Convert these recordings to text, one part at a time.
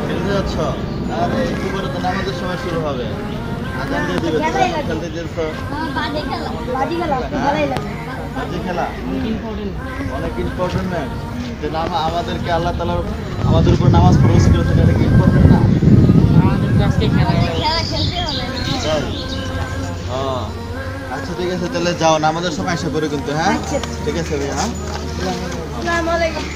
খেলতে যাচ্ছ? আরে একটু পরে তো নামাজের সময় শুরু হবে। আজান দিয়ে দিবে, খেলতে যেত। বাজি খেলা অনেক ইম্পর্টেন্ট ম্যাচ। যে আমাদেরকে আল্লাহ তাআলা আমাদের উপর নামাজ ফরজ করেছেন, এটা কি ইম্পর্টেন্ট না? আচ্ছা ঠিক আছে, তাহলে যাও, নামাজের সময় এসে পড়ে কিন্তু। হ্যাঁ ঠিক আছে ভাইয়া। হ্যাঁ আসসালামু আলাইকুম।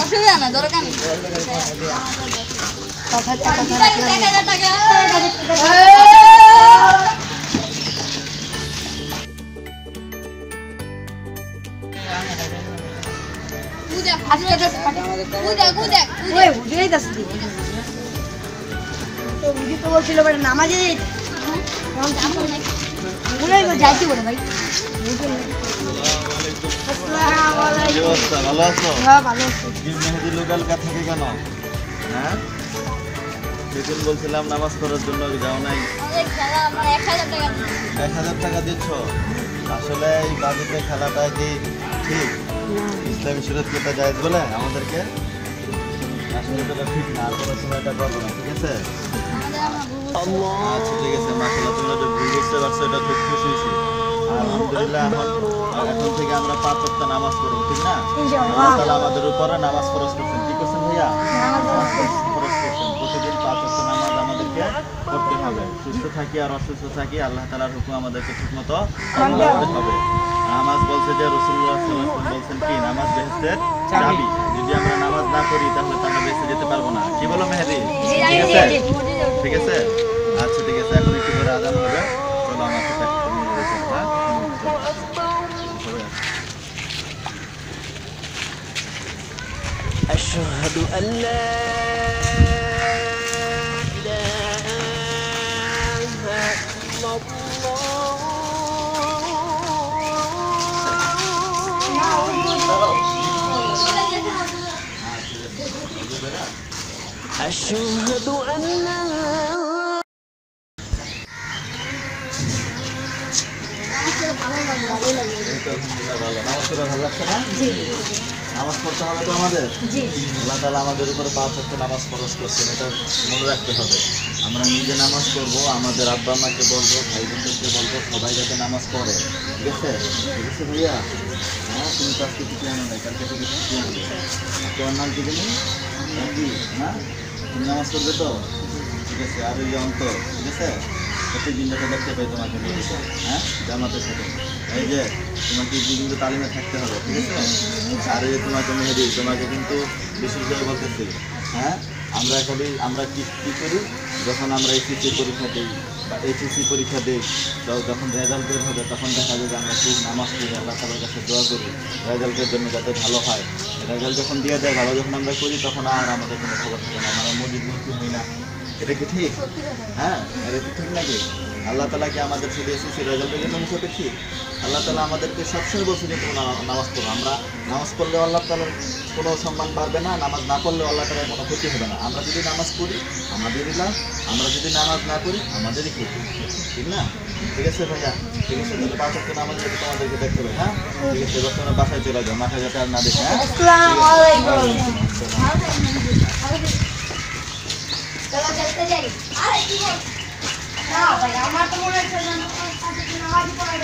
অসুবিধা না, দরকার নেই। নামাজে যাইতে বলে ভাই। ভালো আছো? মেহেদি লোকাল থেকে কেন? হ্যাঁ সেদিন বলছিলাম নামাজ পড়ার জন্য, যাও নাই? 1000 টাকা দিচ্ছ? আসলে এই বাজেটে খেলাটা কি ঠিক? ইসলামী শরীয়তে জায়েজ বলে আমাদেরকে? আসলে এটা ঠিক না, কোনো সময় এটা করবো না, ঠিক আছে? আচ্ছা ঠিক আছে, মাশাআল্লাহ তোমরা যে ভুল বুঝতে পারছো, এটা খুব খুশি হয়েছি। আলহামদুলিল্লাহ, এখন থেকে আমরা 5 ওয়াক্ত নামাজ পড়বো, ঠিক না? আল্লাহ তাআলা আমাদের উপরে নামাজ ফরজ করছেন। কি করছেন ভাইয়া? নামাজ ফরজ করছেন। প্রতিদিন 5 ওয়াক্ত নামাজ আমাদেরকে পড়তে হবে। সুস্থ থাকি আর অসুস্থ থাকি, আল্লাহ তাআলার হুকুম আমাদেরকে ঠিকমতো মানতে হবে। নামাজ বলছে যে রাসূলুল্লাহ সাল্লাল্লাহু আলাইহি ওয়াসাল্লাম বলছেন কি, নামাজ বেহেশতের চাবি। যদি আমরা নামাজ না পড়ি তাহলে তো আমরা বেহেশতে যেতে পারবো না। কি বলো মেহেদি? ঠিক আছে ঠিক আছে। আচ্ছা ঠিক আছে, এখন একটু পরে আজান হবে, চলো আমার সাথে একটু মিলে যেতে হবে। أشهد أن لا إله إلا الله أشهد أن নামাজ পড়তে হবে তো আমাদের। আল্লাহ তাআলা আমাদের উপরে 5 ওয়াক্ত নামাজ ফরজ করছেন, এটা মনে রাখতে হবে। আমরা নিজে নামাজ পড়বো, আমাদের আব্বা আম্মাকে বলবো, ভাই বোনদেরকে বলবো, সবাই যাতে নামাজ পড়ে, ঠিক আছে? ঠিক আছে ভাইয়া? হ্যাঁ তুমি তো আজকে কিছু আনো নাই, কালকে থেকে কিছু আনবে। তোমার নাম কি জানি? না তুমি নামাজ পড়বে তো? ঠিক আছে। আর ওই অন্তর, ঠিক আছে? প্রত্যেকদিন যাতে দেখতে পাই তোমাকে, হ্যাঁ জামাতের সাথে। এই যে তোমাকে কিন্তু তালিমে থাকতে হবে, ঠিক আছে? আর এই যে তোমাকে মেহেদি, তোমাকে কিন্তু বিশেষ করে বলতেছি, হ্যাঁ আমরা কী করি, যখন আমরা এসএসসি পরীক্ষা দিই বা এইচএসসি পরীক্ষা দিই, যখন রেজাল্ট বের হবে তখন দেখা যায় যে আমরা ঠিক নামাজ পড়ি, আল্লাহ তাআলার কাছে দোয়া করি রেজাল্টের জন্য যাতে ভালো হয়। রেজাল্ট যখন দিয়ে দেয়, ভালো যখন আমরা করি, তখন আর আমাদের কোনো খবর থাকে না, আমরা মসজিদ মুক্তি হই না। এটা কি ঠিক? হ্যাঁ এটা কি ঠিক নাকি? আল্লাহ তাআলা কি আমাদের শুধু এসএসসি রেজাল্টের জন্য মুখাপেক্ষী? আল্লাহ তাআলা আমাদেরকে সবসময় বলছে যে তোমরা নামাজ পড়ো। আমরা নামাজ পড়লে আল্লাহ তাআলার কোনো সম্মান বাড়বে না, নামাজ না পড়লেও আল্লাহ তাআলার কোনো ক্ষতি হবে না। আমরা যদি নামাজ পড়ি আমাদেরই লাভ, আমরা যদি নামাজ না পড়ি আমাদেরই ক্ষতি, ঠিক না? ঠিক আছে ভাইয়া, ঠিক আছে, তাহলে 5 ওয়াক্ত নামাজ যদি তোমাদেরকে দেখতে হবে। হ্যাঁ ঠিক আছে, এবার তোমরা বাসায় চলে যাও, মাথা যাতে আর না দেখে। হ্যাঁ আসসালামু আলাইকুম। চলো চলতে যাই। আরে কি বল? না ভাই, আমার তো মনে হচ্ছে যে নামাজ পড়া